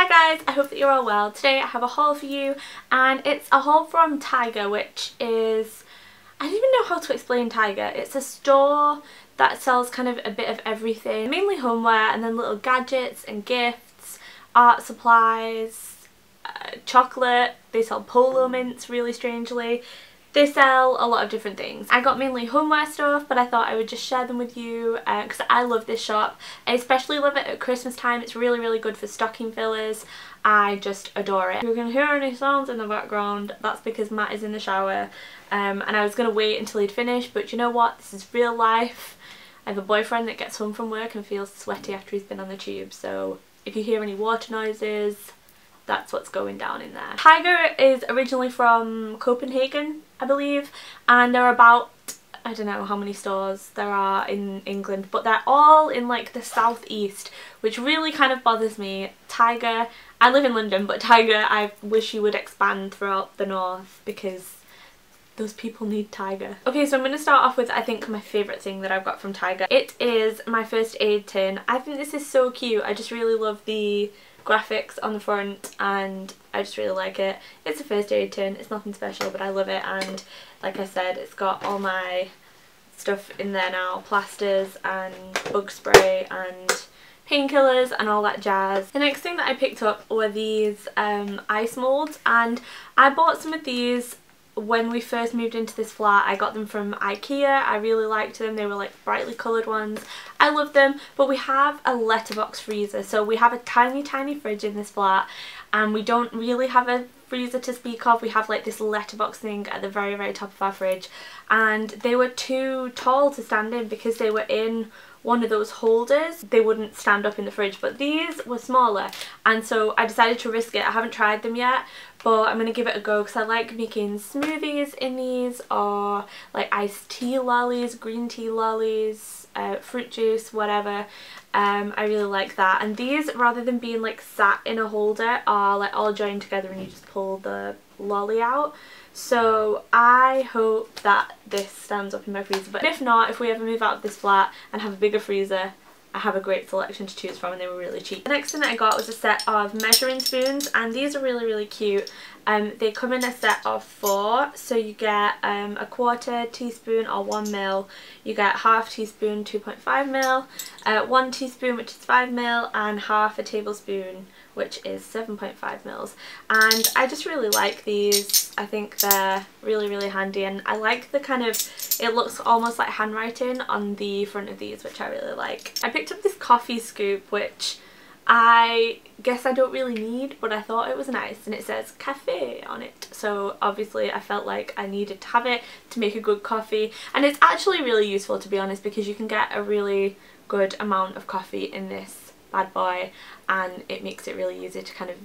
Hi guys, I hope that you're all well. Today I have a haul for you and it's a haul from Tiger, which is, I don't even know how to explain Tiger. It's a store that sells kind of a bit of everything, mainly homeware and then little gadgets and gifts, art supplies, chocolate. They sell polo mints really strangely. They sell a lot of different things. I got mainly homeware stuff, but I thought I would just share them with you because I love this shop. I especially love it at Christmas time. It's really good for stocking fillers. I just adore it. If you're going to hear any sounds in the background, that's because Matt is in the shower and I was going to wait until he'd finished, but you know what? This is real life. I have a boyfriend that gets home from work and feels sweaty after he's been on the tube, so if you hear any water noises, that's what's going down in there. Tiger is originally from Copenhagen, I believe, and there are about, I don't know how many stores there are in England, but they're all in like the southeast, which really kind of bothers me. Tiger, I live in London, but Tiger I wish you would expand throughout the north because those people need Tiger. Okay, so I'm going to start off with I think my favourite thing that I've got from Tiger. It is my first aid tin. I think this is so cute. I just really love the graphics on the front and I just really like it. It's a first aid tin, it's nothing special, but I love it, and like I said, it's got all my stuff in there now, plasters and bug spray and painkillers and all that jazz. The next thing that I picked up were these ice molds, and I bought some of these when we first moved into this flat. I got them from IKEA. I really liked them. They were like brightly coloured ones. I love them, but we have a letterbox freezer, so we have a tiny fridge in this flat and we don't really have a freezer to speak of. We have like this letterbox thing at the very top of our fridge, and they were too tall to stand in because they were in one of those holders. They wouldn't stand up in the fridge, but these were smaller, and so I decided to risk it. I haven't tried them yet, but I'm going to give it a go because I like making smoothies in these, or like iced tea lollies, green tea lollies, fruit juice, whatever. I really like that, and these, rather than being like sat in a holder, are like all joined together and you just pull the lolly out. So I hope that this stands up in my freezer, but if not, if we ever move out of this flat and have a bigger freezer, I have a great selection to choose from and they were really cheap. The next thing that I got was a set of measuring spoons, and these are really cute. They come in a set of 4, so you get a 1/4 teaspoon or 1 ml, you get 1/2 teaspoon 2.5 ml, 1 teaspoon which is 5 ml, and 1/2 tablespoon which is 7.5 mils. And I just really like these. I think they're really handy, and I like the kind of, it looks almost like handwriting on the front of these, which I really like. I picked up this coffee scoop, which I guess I don't really need, but I thought it was nice, and it says cafe on it, so obviously I felt like I needed to have it to make a good coffee. And it's actually really useful, to be honest, because you can get a really good amount of coffee in this bad boy, and it makes it really easy to kind of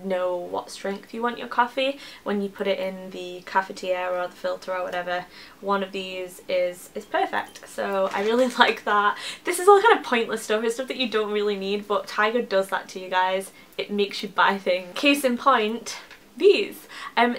know what strength you want your coffee when you put it in the cafetiere or the filter or whatever. One of these is perfect, so I really like that. This is all kind of pointless stuff. It's stuff that you don't really need, but Tiger does that to you guys. It makes you buy things. Case in point, these.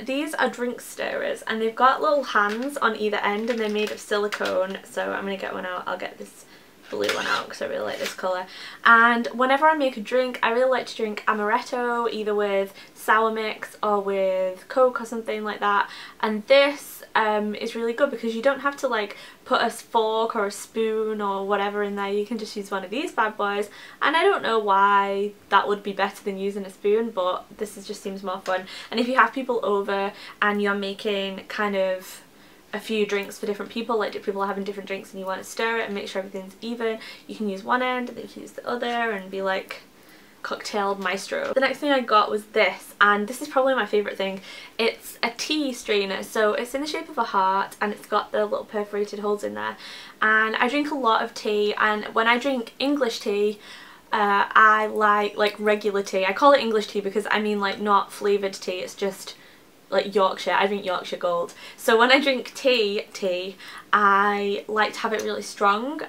These are drink stirrers, and they've got little hands on either end, and they're made of silicone, so I'm gonna get one out. I'll get this blue one out because I really like this colour. And whenever I make a drink, I really like to drink amaretto, either with sour mix or with Coke or something like that, and this is really good because you don't have to like put a fork or a spoon or whatever in there. You can just use one of these bad boys, and I don't know why that would be better than using a spoon, but this just seems more fun. And if you have people over and you're making kind of a few drinks for different people, like people are having different drinks and you want to stir it and make sure everything's even, you can use one end and then you can use the other and be like cocktail maestro. The next thing I got was this, and this is probably my favourite thing. It's a tea strainer, so it's in the shape of a heart and it's got the little perforated holes in there, and I drink a lot of tea, and when I drink English tea, I like regular tea. I call it English tea because I mean like not flavoured tea, it's just like Yorkshire. I drink Yorkshire Gold. So when I drink tea, I like to have it really strong.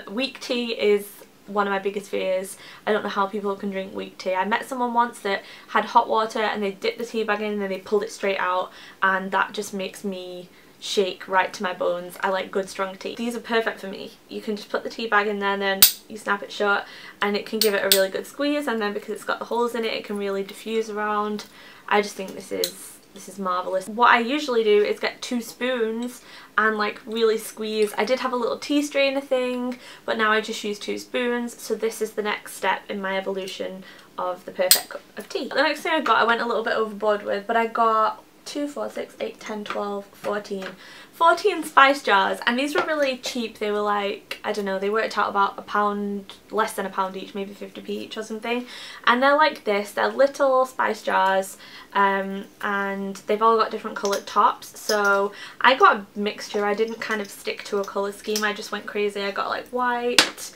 Weak tea is one of my biggest fears. I don't know how people can drink weak tea. I met someone once that had hot water and they dipped the tea bag in and then they pulled it straight out, and that just makes me shake right to my bones. I like good strong tea. These are perfect for me. You can just put the tea bag in there and then you snap it shut and it can give it a really good squeeze, and then because it's got the holes in it, it can really diffuse around. I just think this is marvellous. What I usually do is get 2 spoons and like really squeeze. I did have a little tea strainer thing, but now I just use 2 spoons, so this is the next step in my evolution of the perfect cup of tea. The next thing I went a little bit overboard with, but I got 2, 4, 6, 8, 10, 12, 14 spice jars, and these were really cheap. They were like, I don't know, they worked out about £1, less than £1 each, maybe 50p each or something. And they're like this, they're little spice jars, and they've all got different coloured tops. So I got a mixture. I didn't kind of stick to a colour scheme, I just went crazy. I got like white,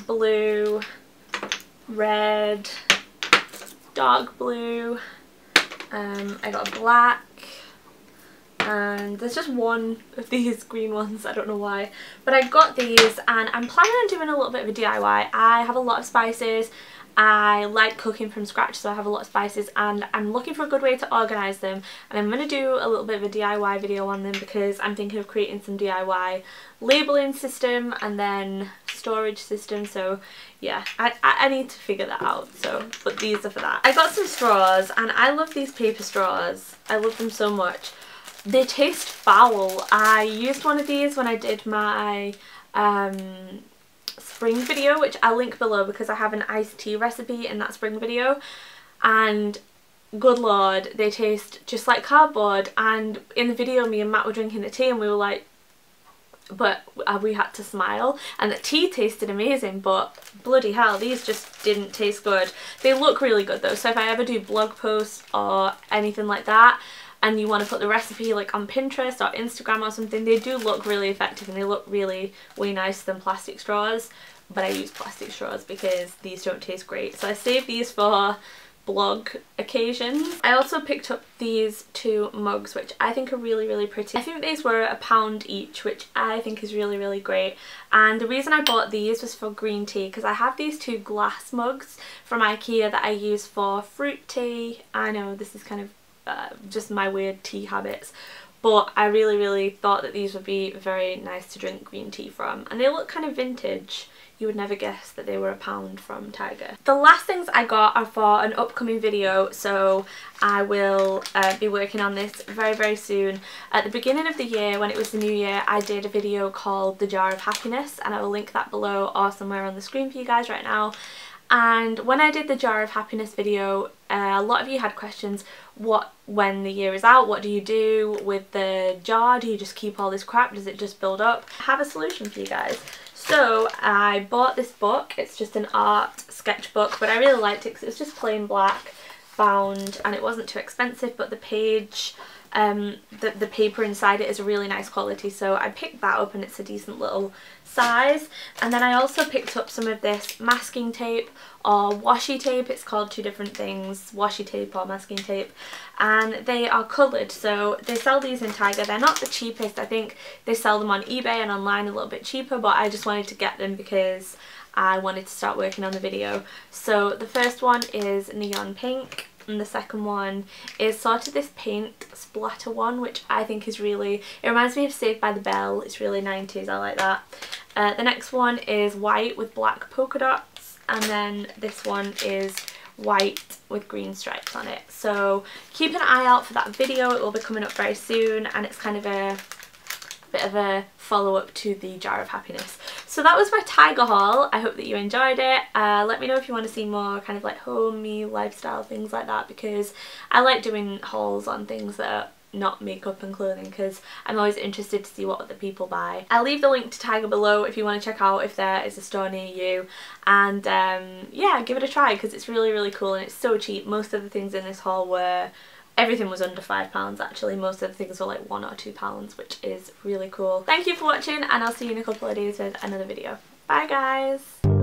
blue, red, dark blue, I got black, and there's just one of these green ones, I don't know why, but I got these and I'm planning on doing a little bit of a DIY. I have a lot of spices. I like cooking from scratch, so I have a lot of spices, and I'm looking for a good way to organise them, and I'm going to do a little bit of a DIY video on them because I'm thinking of creating some DIY labelling system and then storage system. So yeah, I need to figure that out. So, but these are for that. I got some straws, and I love these paper straws. I love them so much. They taste foul. I used one of these when I did my spring video, which I'll link below because I have an iced tea recipe in that spring video, and good lord, they taste just like cardboard. And in the video, me and Matt were drinking the tea and we were like, but we had to smile, and the tea tasted amazing, but bloody hell, these just didn't taste good. They look really good though, so if I ever do blog posts or anything like that and you want to put the recipe like on Pinterest or Instagram or something, they do look really effective and they look really way nicer than plastic straws. But I use plastic straws because these don't taste great, so I save these for blog occasions. I also picked up these 2 mugs, which I think are really, really pretty. I think these were £1 each, which I think is really, really great. And the reason I bought these was for green tea, because I have these 2 glass mugs from IKEA that I use for fruit tea. I know this is kind of just my weird tea habits, but I really, really thought that these would be very nice to drink green tea from, and they look kind of vintage. You would never guess that they were £1 from Tiger. The last things I got are for an upcoming video, so I will be working on this very, very soon. At the beginning of the year, when it was the new year, I did a video called The Jar of Happiness, and I will link that below or somewhere on the screen for you guys right now. And when I did the Jar of Happiness video, a lot of you had questions. When the year is out, what do you do with the jar? Do you just keep all this crap? Does it just build up? I have a solution for you guys. So I bought this book. It's just an art sketchbook, but I really liked it because it's just plain black bound and it wasn't too expensive, but the page, the paper inside it is a really nice quality, so I picked that up and it's a decent little size. And then I also picked up some of this masking tape or washi tape. It's called 2 different things, washi tape or masking tape, and they are coloured. So they sell these in Tiger. They're not the cheapest. I think they sell them on eBay and online a little bit cheaper, but I just wanted to get them because I wanted to start working on the video. So the first one is neon pink, and the second one is sort of this paint splatter one, which I think is really, it reminds me of Saved by the Bell. It's really 90s, I like that. The next one is white with black polka dots, and then this one is white with green stripes on it. So keep an eye out for that video. It will be coming up very soon, and it's kind of a bit of a follow-up to the Jar of Happiness. So that was my Tiger haul. I hope that you enjoyed it. Let me know if you want to see more kind of like homey lifestyle things like that, because I like doing hauls on things that are not makeup and clothing, because I'm always interested to see what other people buy. I'll leave the link to Tiger below if you want to check out if there is a store near you, and yeah, give it a try because it's really, really cool and it's so cheap. Most of the things in this haul were, everything was under £5 actually. Most of the things were like £1 or £2, which is really cool. Thank you for watching, and I'll see you in a couple of days with another video. Bye guys!